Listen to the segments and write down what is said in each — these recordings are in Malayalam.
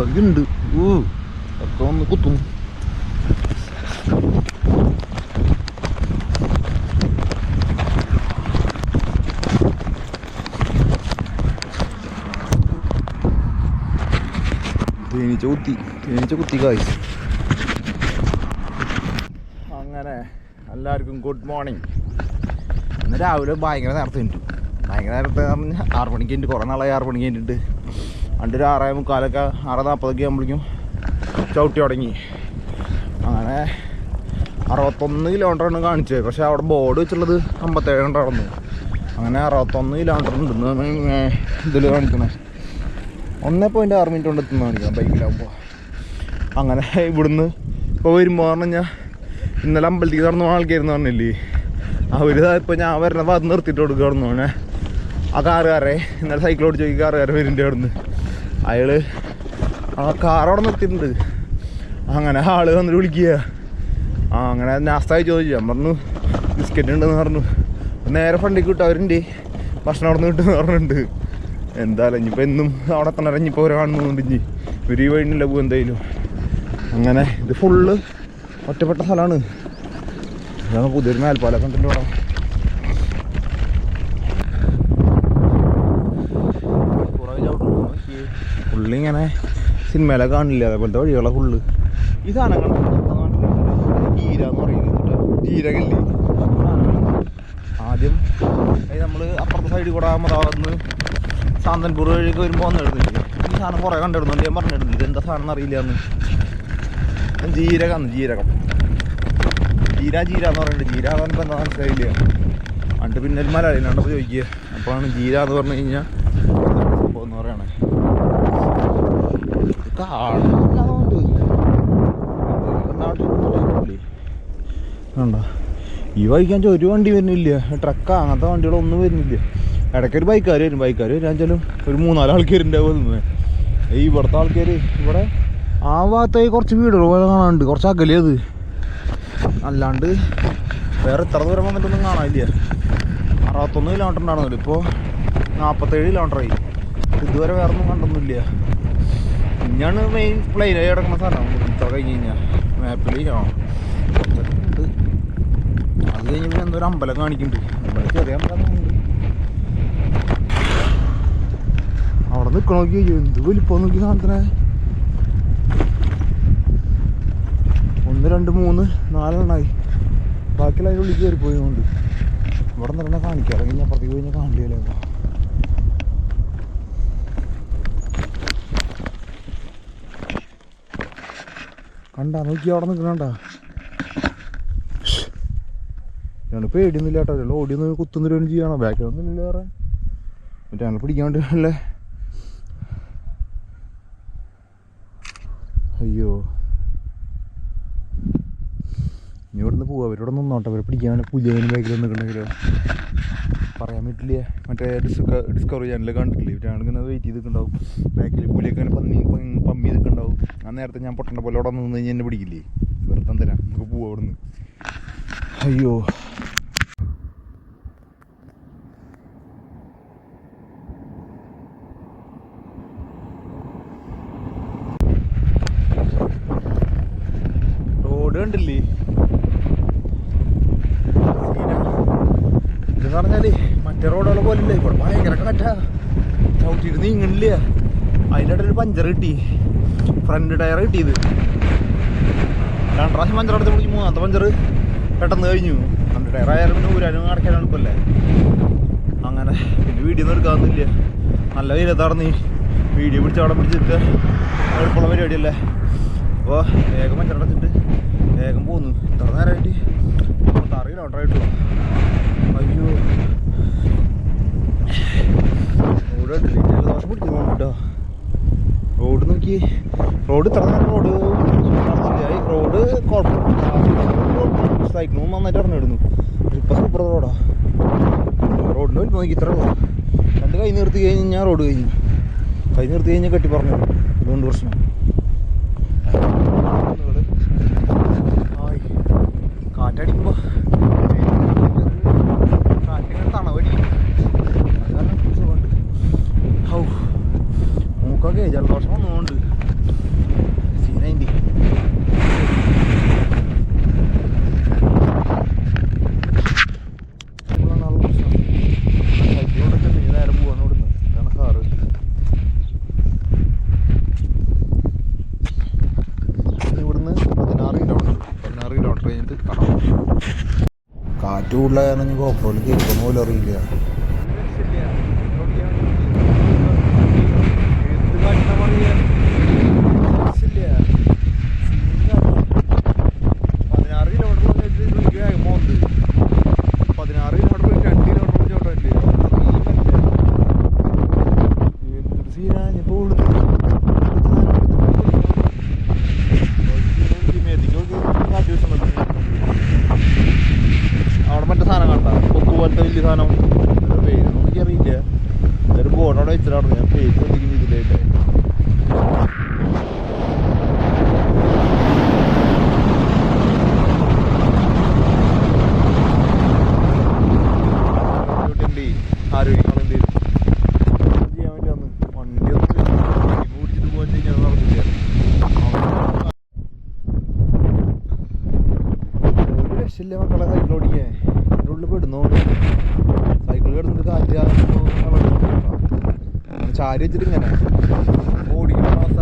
ഉണ്ട്. ഒക്കെ ഒന്ന് കുത്തുന്നു. തേനീച്ച കുത്തി കായ്. അങ്ങനെ എല്ലാവർക്കും ഗുഡ് മോർണിംഗ്. ഇന്ന് രാവിലെ ഭയങ്കര നേരത്തെ ഉണ്ട്. ഭയങ്കര നേരത്തെ പറഞ്ഞാൽ 6 മണിക്ക് ഉണ്ട്. കുറേ നാളായി 6 മണിക്ക് കഴിഞ്ഞിട്ട്. പണ്ട് ഒരു 6:45 6:40 ആകുമ്പോഴേക്കും ചവിട്ടി തുടങ്ങി. അങ്ങനെ 61 കിലോമീറ്ററാണ് കാണിച്ചത്. പക്ഷേ അവിടെ ബോർഡ് വെച്ചുള്ളത് 57 നടന്നു. അങ്ങനെ 61 കിലോമീറ്റർ ഉണ്ടെന്ന് ഇതിൽ കാണിക്കണേ. 1.6 മിനിറ്റ് കൊണ്ട് എത്തുന്ന കാണിക്കണം ബൈക്കിലാകുമ്പോൾ. അങ്ങനെ ഇവിടുന്ന് ഇപ്പോൾ വരുമ്പോൾ പറഞ്ഞു കഴിഞ്ഞാൽ ഇന്നലെ അമ്പലത്തേക്ക് നടന്നു പോകുന്ന ആൾക്കാരെന്ന് പറഞ്ഞില്ലേ, അവർ ഇപ്പോൾ ഞാൻ വരുന്ന ഭാഗത്ത് നിർത്തിയിട്ട് കൊടുക്കുക നടന്നു പോണേ. ആ കാറുകാരെ ഇന്നലെ സൈക്കിൾ ഓടിച്ച് നോക്കി കാറുകാരൻ വരുന്നുണ്ട് അവിടെ നിന്ന്. അയാൾ ആ കാർ അവിടെ നിർത്തിയിട്ടുണ്ട്. അങ്ങനെ ആൾ വന്നിട്ട് വിളിക്കുക. അങ്ങനെ നാസ്തായി ചോദിച്ചു. ഞാൻ പറഞ്ഞു ബിസ്ക്കറ്റ് ഉണ്ടെന്ന് പറഞ്ഞു. നേരെ ഫ്രണ്ടിൽ കിട്ടും അവരുണ്ട് ഭക്ഷണം അവിടെ നിന്ന് കിട്ടുമെന്ന് പറഞ്ഞിട്ടുണ്ട്. എന്തായാലും ഇനിയിപ്പോൾ എന്നും അവിടെ എത്തണ ഇനിയിപ്പോൾ ഓരോ കാണുന്നുണ്ട്. ഇനി ഒരു വഴിയില്ല പോകും എന്തായാലും. അങ്ങനെ ഇത് ഫുള്ള് ഒറ്റപ്പെട്ട സ്ഥലമാണ്. ഇതാണ് പുതിയൊരു മേൽപ്പാലൊക്കെ ഉണ്ടല്ലോ അവിടെ. ഫുള്ള് ഇങ്ങനെ സിനിമയിലൊക്കെ കാണില്ല അതേപോലത്തെ വഴികളെ ഫുള്ള്. ഈ സാധനങ്ങൾ ജീരാന്ന് പറയുന്നത് ജീരകല്ലേ ആദ്യം. നമ്മൾ അപ്പുറത്തെ സൈഡിൽ കൂടെ അഹമ്മദാബാദിന്ന് സാന്തൻപൂർ വഴിയൊക്കെ വരുമ്പോൾ വന്നിടുന്നില്ലേ, ഈ സാധനം കുറേ കണ്ടിടുന്നുണ്ട്. ഞാൻ പറഞ്ഞിരുന്നില്ല ഇതെന്താ സാധനം എന്നറിയില്ല എന്ന്. ജീരകമാണ്, ജീരകം. ജീര എന്ന് പറയുന്നുണ്ട്. ജീര എന്ന് പറഞ്ഞപ്പോൾ എന്താ മനസ്സിലായില്ല. എന്നിട്ട് പിന്നെ ഒരു മലയാളിയിൽ കണ്ടപ്പോൾ ചോദിക്കുക. അപ്പോഴാണ് ജീര എന്ന് പറഞ്ഞു കഴിഞ്ഞാൽ സംഭവം എന്ന് പറയണേ. കാണുന്നുണ്ട് കണ്ടോ. ഈ വഴിക്കാൻ ഒരു വണ്ടി വരുന്നില്ല. ട്രക്കാ അങ്ങനത്തെ വണ്ടികളൊന്നും വരുന്നില്ല. ഇടയ്ക്കൊരു ബൈക്കാർ വരും. ബൈക്കാർ വരാച്ചാലും ഒരു 3-4 ആൾക്കാരുണ്ടാവും. ഈ ഇവിടുത്തെ ആൾക്കാർ ഇവിടെ ആ ഭാഗത്തായി കുറച്ച് വീടുകൾ പോലെ കാണാനുണ്ട്. കുറച്ച് അകലെയത്. അല്ലാണ്ട് വേറെ എത്ര ദൂരം വന്നിട്ടൊന്നും കാണാനില്ല. 61 കിലോമീറ്റർ ഉണ്ടായിരുന്നല്ലോ, ഇപ്പോൾ 47 കിലോമീറ്ററായി. ഇതുവരെ വേറെ ഒന്നും കണ്ടൊന്നുമില്ല. ഇനിയാണ് മെയിൻ പ്ലെയിനായി കിടക്കുന്ന സ്ഥലം. ഇത്ര കഴിഞ്ഞ് കഴിഞ്ഞാൽ മാപ്പിൽ കാണാം ഉണ്ട്. അത് കഴിഞ്ഞ് പിന്നെ എന്തോ ഒരു അമ്പലം കാണിക്കുന്നുണ്ട്. അമ്പലം ചെറിയ അമ്പലം. അവിടെ നിൽക്കണ നോക്കി എന്ത് വലിപ്പം നോക്കി സാധനത്തിനെ. 1 2 3 4 എണ്ണമായി. ബാക്കിയുള്ള അതിൻ്റെ ഉള്ളിൽ കയറി പോയതുകൊണ്ട് ഇവിടെ നിന്നെ കാണിക്കാം. അല്ലെങ്കിൽ ഞാൻ അപ്പുറത്തേക്ക് കഴിഞ്ഞാൽ കാണില്ലല്ലോ. കണ്ടാ നോക്കി അവിടെ നിൽക്കണണ്ടാ. ഞാൻ പേടിയൊന്നുമില്ല കേട്ടോ. ഓടിയൊന്ന് കുത്തുന്നൊരു ചെയ്യണം. ബാക്കിലൊന്നും ഇല്ല വേറെ. മറ്റേ ഞങ്ങൾ പിടിക്കാൻ വേണ്ടി അല്ലേ. അയ്യോ ഇനി ഇവിടെ നിന്ന് പോവാം. അവരോട് നിന്നോട്ടെ. അവരെ പിടിക്കാൻ പുലിയവനും ബാക്കിൽ നിൽക്കണമെങ്കിലോ പറയാൻ പറ്റില്ല. മറ്റേ ഡിസ്കവറി ചാനലിൽ കണ്ടിട്ടില്ലേ, ഞങ്ങളിങ്ങനെ വെയിറ്റ് ചെയ്ത് നിൽക്കുന്നുണ്ടാവും. ബാക്കിൽ പുലിയൊക്കെ അങ്ങനെ പമ്മി നിൽക്കുന്നുണ്ടാവും. ആ നേരത്തെ ഞാൻ പൊട്ടേണ്ട പോലെ അവിടെ നിന്ന് കഴിഞ്ഞാൽ എന്നെ പിടിക്കില്ലേ. വെറുതെ എന്തിനാ, നമുക്ക് പോവാം അവിടെ നിന്ന്. അയ്യോ റോഡ് കണ്ടില്ലേ. ഇതെന്ന് പറഞ്ഞാല് മറ്റേ റോഡുകളെ പോലെ ഇല്ല. ഇവിടെ ഭയങ്കര കാറ്റാ. ചവിട്ടിയിട്ട് നീങ്ങണില്ല. അതിൻ്റെ ഇടയിൽ ഒരു പഞ്ചർ കിട്ടി. ഫ്രണ്ട് ടയർ കിട്ടിയത് 2 പ്രാവശ്യം പഞ്ചർ എടുത്ത് പിടിച്ച് 3ാമത്തെ പഞ്ചർ പെട്ടെന്ന് കഴിഞ്ഞു. ഫ്രണ്ട് ടയർ ആയാലും പിന്നെ ഊരാനും അടയ്ക്കാനും എളുപ്പമല്ലേ. അങ്ങനെ പിന്നെ വീഡിയോ ഒന്നും എടുക്കാമെന്നില്ല. നല്ല വെയിലത്താർന്ന് വീഡിയോ പിടിച്ച് അവിടെ പിടിച്ചിട്ട് എളുപ്പമുള്ള പരിപാടിയല്ലേ. അപ്പോൾ വേഗം പഞ്ചർ അടച്ചിട്ട് വേഗം പോന്നു. ഇത്ര നേരമായിട്ട് 6 കിലോമീറ്റർ ആയിട്ടു. അയ്യോ റോഡ് കണ്ടില്ലേ, ജലദോഷം പിടിച്ചു കേട്ടോ. റോഡ് നോക്കി. റോഡ് ഇത്ര നേരം റോഡ് കുഴപ്പമില്ല. സൈക്കിളും നന്നായിട്ട് ഇറങ്ങിടുന്നു. ഇപ്പം സൂപ്പർ റോഡാ. റോഡിന് വലിപ്പം നോക്കി ഇത്ര റോഡ്. 2 കൈ നിർത്തി കഴിഞ്ഞാൽ റോഡ് കഴിഞ്ഞു. കൈ നിർത്തി കഴിഞ്ഞാൽ കെട്ടി പറഞ്ഞു. അതുകൊണ്ട് പ്രശ്നം. കാറ്റടിക്കുമ്പോൾ കാറ്റിങ്ങനെ തണവടിക്കും. അത് കാരണം സുഖമുണ്ട്. മൂക്കൊക്കെ ജലദോഷം വന്നുകൊണ്ട് 90. നേരെ പോവാണ് ഇവിടുന്ന്. ഇതാണ് കാറ്. ഇവിടുന്ന് 16 കിലോമീറ്റർ കഴിഞ്ഞിട്ട് കാണാം. കാറ്റ് കൂടുതൽ കാരണം ഗോപ്രോയിൽ കേൾക്കുന്ന പോലും അറിയില്ല. അവിടെ മറ്റേ സാധനം കണ്ട കൊക്ക് പോലത്തെ വലിയ സാധനം പേര് നോക്കിയറിയില്ല. ഒരു ബോർഡോടെ വെച്ചിട്ടാണ് ഞാൻ പേര് ശ്രദ്ധിക്കുന്ന ഇതിലായിട്ട്. ആരോഗ്യങ്ങൾ എന്ത് ചെയ്യാൻ വേണ്ടി വന്ന് വണ്ടി ഓടിച്ചിട്ട് പോകാൻ കഴിഞ്ഞാൽ നടക്കില്ല. ഒരു രക്ഷയില്ല മക്കളെ സൈക്കിൾ ഓടിക്കാൻ. എൻ്റെ ഉള്ളിൽ പെടുന്നോണ്ട് സൈക്കിൾ കിടന്നിട്ട് കാറ്റ് ചാരി വെച്ചിട്ട് ഇങ്ങനെ ഓടിക്കുന്ന അവസ്ഥ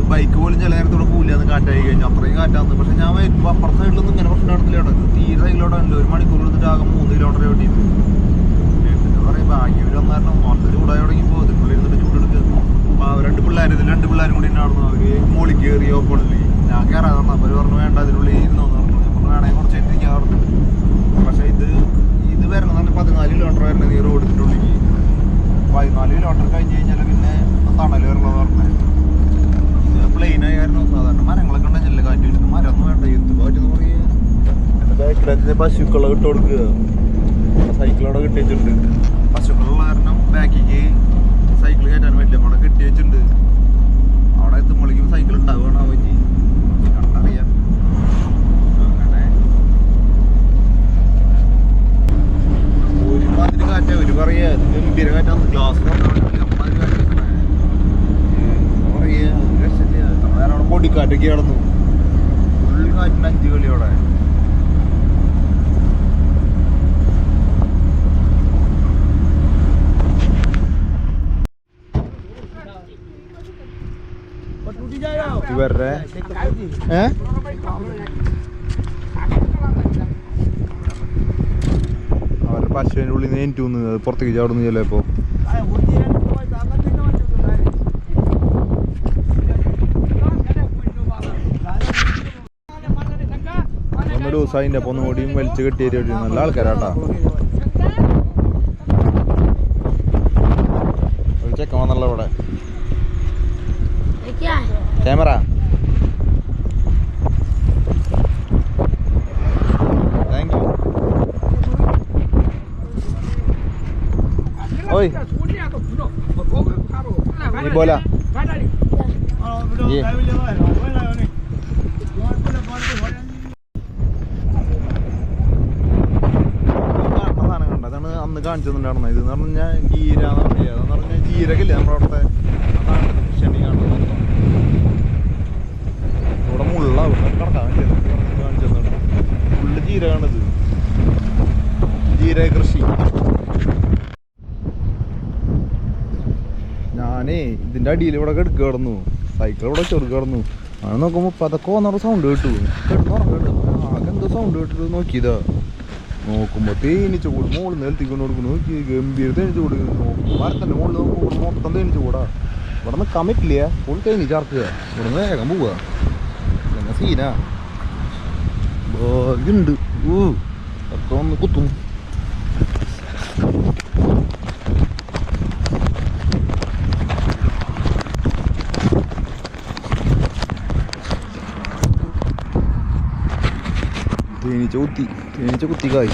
ബൈക്ക് പോലും ചില നേരത്തോടെ പോലെയാണ് കാറ്റായി കഴിഞ്ഞാൽ അത്രയും കാറ്റാന്ന്. പക്ഷെ ഞാൻ വരുമ്പോൾ അപ്പുറത്തെ സൈഡിലൊന്നും ഇങ്ങനെ പ്രശ്നം നടത്തില്ല. കേട്ടോ തീരെ സൈഡിലോടെ ഉണ്ട്. 1 മണിക്കൂർ എടുത്തിട്ട് ആകെ 3 കിലോമീറ്റർ ഓടിയിട്ട് എന്താ പറയുക ഭാഗ്യം വന്നായിരുന്നു. നല്ല ചൂടായി തുടങ്ങിയപ്പോൾ ഇതിനുള്ളിൽ ഇരുന്നിട്ട് ചൂടെടുക്കുക. 2 പിള്ളേരും കൂടി ഉണ്ടായിരുന്നു. അവര് മോളിൽ കയറി ഓപ്പണിൽ ഞാൻ കയറാതെ പറഞ്ഞു. അവർ പറഞ്ഞു വേണ്ട അതിനുള്ളിൽ ഇരുന്നോന്ന് പറഞ്ഞു. നമ്മൾ വേണമെങ്കിൽ കുറച്ച് ഇരിക്കാൻ പറഞ്ഞു. പക്ഷെ ഇത് വരണതാണ് 14 കിലോമീറ്റർ വരണത് ഈ റോഡിനുള്ളിൽ. 14 കിലോമീറ്റർ കഴിഞ്ഞ് കഴിഞ്ഞാൽ പിന്നെ തണൽ വരണത് പറഞ്ഞത്. പ്ലെയിനായി കാരണം സാധാരണ മരങ്ങളൊക്കെ ഉണ്ടെങ്കിൽ കാറ്റ് വെച്ചിട്ട് മരമൊന്നും വേണ്ട. എന്ത് കാറ്റെന്ന് പറയുക. എൻ്റെ ബാക്കിൽ പശുക്കളെ ഇട്ട് കൊടുക്കുക. സൈക്കിളവിടെ കെട്ടി വെച്ചിട്ടുണ്ട്. പശുക്കളുള്ള കാരണം ബാക്കിക്ക് സൈക്കിൾ കയറ്റാൻ പറ്റില്ല. അവിടെ കെട്ടി വെച്ചിട്ടുണ്ട്. അവിടെ എത്തുമ്പോഴേക്കും സൈക്കിൾ ഉണ്ടാവുകയാണ് ആ പറ്റി കണ്ടറിയാം. അങ്ങനെ ഒരുമാതിരി കാറ്റാ. ഒരു പറയാ ഗംഭീര കാറ്റാന്ന്. ഗ്ലാസ് പൊടിക്കാറ്റൊക്കെ കിടന്നു. ഫുൾ കാറ്റിന് 5 കളിയോടെ. ഇവരുടെ അവരുടെ പശുവിൻ്റെ ഉള്ളിൽ നിന്ന് എനിക്ക് തോന്നുന്നത് പുറത്തേക്ക് ചാടുന്നു ചിലപ്പോൾ. ഒന്ന് ദിവസം അതിൻ്റെ ഒപ്പം ഒന്നുകൂടിയും വലിച്ചു കെട്ടിയൊരു നല്ല ആൾക്കാരാട്ടാ. ഒരു ചെക്കൻ വന്നല്ലോ ഇവിടെ. Camera thank you. ഓയ് നീ बोला ये അതാണ് അന്ന് കാണിച്ചു തന്നിട്ടുണ്ടായിരുന്നത്. ഇതെന്ന് പറഞ്ഞാൽ ജീരാന്ന് പറഞ്ഞാൽ അതെന്ന് പറഞ്ഞാൽ ജീരകല്ലേ നമ്മുടെ അവിടുത്തെ ക്ഷണി കാണുന്നത്. ഇവിടെ മുള്ള കിടക്കാൻ കാണിച്ചു തന്നിട്ടുണ്ട്. ഫുള്ള് ജീരകമാണിത്, ജീരക കൃഷി. ഞാനേ ഇതിൻ്റെ അടിയിൽ ഇവിടെ കിടക്കുക കിടന്നു, സൈക്കിൾ ഇവിടെ ചെറുക്ക് കിടന്നു. അങ്ങനെ നോക്കുമ്പോൾ പതൊക്കെ വന്നവിടെ സൗണ്ട് കേട്ടു. കിടന്നുറങ്ങുന്നു, ആകെ എന്തോ സൗണ്ട് കേട്ടിട്ട് നോക്കിയതാ. നോക്കുമ്പോൾ തേനീച്ച കൂട് മുകളിൽ നിലത്തിക്കൊണ്ട് കൊടുക്കുന്നു. നോക്കി ഗംഭീര തേനീച്ച കൂട്. മരത്തിൻ്റെ മുകളിൽ നോക്കുമ്പോൾ മൊത്തം തേനീച്ച കൂടാ. ഇവിടെ നിൽക്കാൻ പറ്റില്ല, ഫുൾ തേനീച്ച ഇറക്കുക. ഇവിടെ നിന്ന് വേഗം പോവുക. പിന്നെ സീനാ ഉണ്ട്. ഒക്കെ ഒന്ന് കുത്തും. തേനീച്ച കുത്തി കായ്.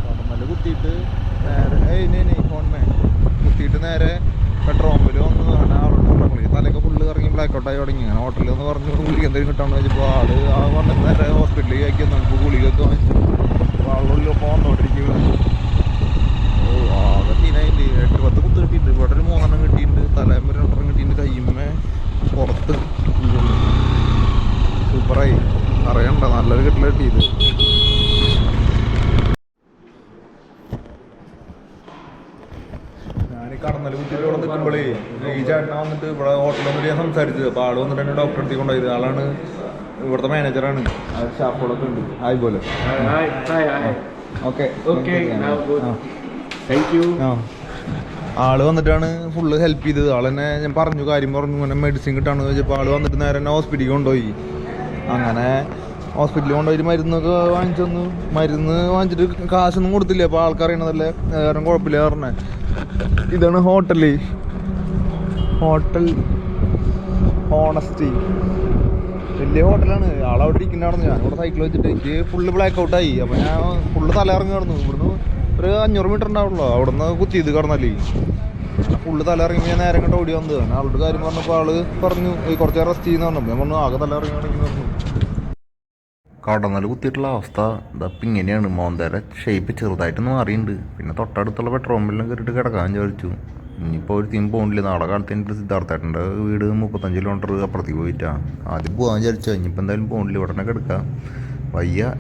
കടന്നല് കുത്തിയിട്ട് നേരെ ഫോൺമേ കുത്തിയിട്ട് നേരെ പെട്രോൾ പമ്പിൽ വന്ന് ആളുണ്ട്. തലയൊക്കെ ഫുള്ള് ഇറങ്ങി ബ്ലാക്ക് ഔട്ടായി തുടങ്ങി. അങ്ങനെ ഹോട്ടലിൽ ഒന്ന് പറഞ്ഞ് ഗുളിക എന്തെങ്കിലും കിട്ടാന്ന് വെച്ചപ്പോൾ ആള് ആ പറഞ്ഞ നേരെ ഹോസ്പിറ്റലിൽ ആക്കി നമുക്ക് ഗുളികൊക്കെ വാങ്ങിച്ചു. ആളുകളിലൊക്കെ വന്നോണ്ടിരിക്കുകയാണ്. ആകെ സീനായിട്ട് 8-10 കുത്ത് കിട്ടിയിട്ടുണ്ട്. ഇവിടെ ഒരു 3 കിട്ടിയിട്ടുണ്ട്. തലേമ്മ 2 കിട്ടിയിട്ടുണ്ട്. കയ്യുമ്മേ പുറത്ത് സൂപ്പറായി. അറിയണ്ട, നല്ലൊരു കിട്ടൽ കിട്ടിയത്. ഞാൻ കടന്നൽ കുറ്റിയിൽ ഇവിടെ നിൽക്കുമ്പോഴേ ഈ ചേട്ടന വന്നിട്ട് ഇവിടെ ഹോട്ടലിൽ വന്നിട്ട് ഞാൻ സംസാരിച്ചത്. അപ്പോൾ ആള് വന്നിട്ട് എന്നെ ഡോക്ടറെ അടുത്ത് കൊണ്ടുപോയത്. ആളാണ് ഇവിടുത്തെ മാനേജറാണ്. സ്റ്റാഫുകളൊക്കെ ഉണ്ട്. ഹായ് പോലെ. ഓക്കെ ആ ആള് വന്നിട്ടാണ് ഫുള്ള് ഹെൽപ്പ് ചെയ്തത്. ആളെന്നെ ഞാൻ പറഞ്ഞു, കാര്യം പറഞ്ഞു, ഇങ്ങനെ മെഡിസിൻ കിട്ടാന്ന് ചോദിച്ചപ്പോൾ ആള് വന്നിട്ട് നേരെ തന്നെ ഹോസ്പിറ്റലിൽ കൊണ്ടുപോയി. അങ്ങനെ ഹോസ്പിറ്റലിൽ കൊണ്ടുപോയി മരുന്നൊക്കെ വാങ്ങിച്ചു തന്നു. മരുന്ന് വാങ്ങിച്ചിട്ട് കാശൊന്നും കൊടുത്തില്ല. അപ്പോൾ ആൾക്കറിയണതല്ലേ, കാരണം കുഴപ്പമില്ല പറഞ്ഞേ. ഇതാണ് ഹോട്ടൽ ഹോണസ്റ്റി. വലിയ ഹോട്ടലാണ്. ആളവിടെ ഇരിക്കുന്നുണ്ടായിരുന്നു. ഞാനിവിടെ സൈക്കിൾ വെച്ചിട്ട് എനിക്ക് ഫുള്ള് ബ്ലാക്ക് ഔട്ടായി. അപ്പോൾ ഞാൻ ഫുള്ള് തലയിറങ്ങി കിടന്നു. ഇവിടുന്ന് ഒരു 500 മീറ്റർ ഉണ്ടാവുള്ളൂ. അവിടെ നിന്ന് കുത്തിയത് കടന്നല്ലേ. ഫുള്ള് തലയിറങ്ങി ഞാൻ നേരം കണ്ട് ഓടി വന്നത്. ഞാൻ ആളുടെ കാര്യം പറഞ്ഞപ്പോൾ ആള് പറഞ്ഞു കുറച്ച് റെസ്റ്റ് ചെയ്യുന്ന പറഞ്ഞു. ഞാൻ പറഞ്ഞു ആകെ തലയിറങ്ങി പറഞ്ഞു. കടന്നൽ കുത്തിയിട്ടുള്ള അവസ്ഥ ഇതപ്പം ഇങ്ങനെയാണ്. മോന്തേരെ ഷേപ്പ് ചെറുതായിട്ടൊന്നും മാറിയിട്ടുണ്ട്. പിന്നെ തൊട്ടടുത്തുള്ള പെട്രോൾ പമ്പിലും കയറിയിട്ട് കിടക്കാൻ വിചാരിച്ചു. ഇനിയിപ്പോൾ ഒരു തീം പോകണില്ല. നാളെ കാലത്ത് എനിക്ക് സിദ്ധാർത്ഥേട്ടൻ്റെ വീട് 35 കിലോമീറ്റർ അപ്പുറത്തേക്ക് പോയിട്ടാണ്. ആദ്യം പോകാൻ വിചാരിച്ചാൽ ഇനിയിപ്പോൾ എന്തായാലും പോകണില്ല. ഇവിടെ തന്നെ കിടക്കാം വയ്യ.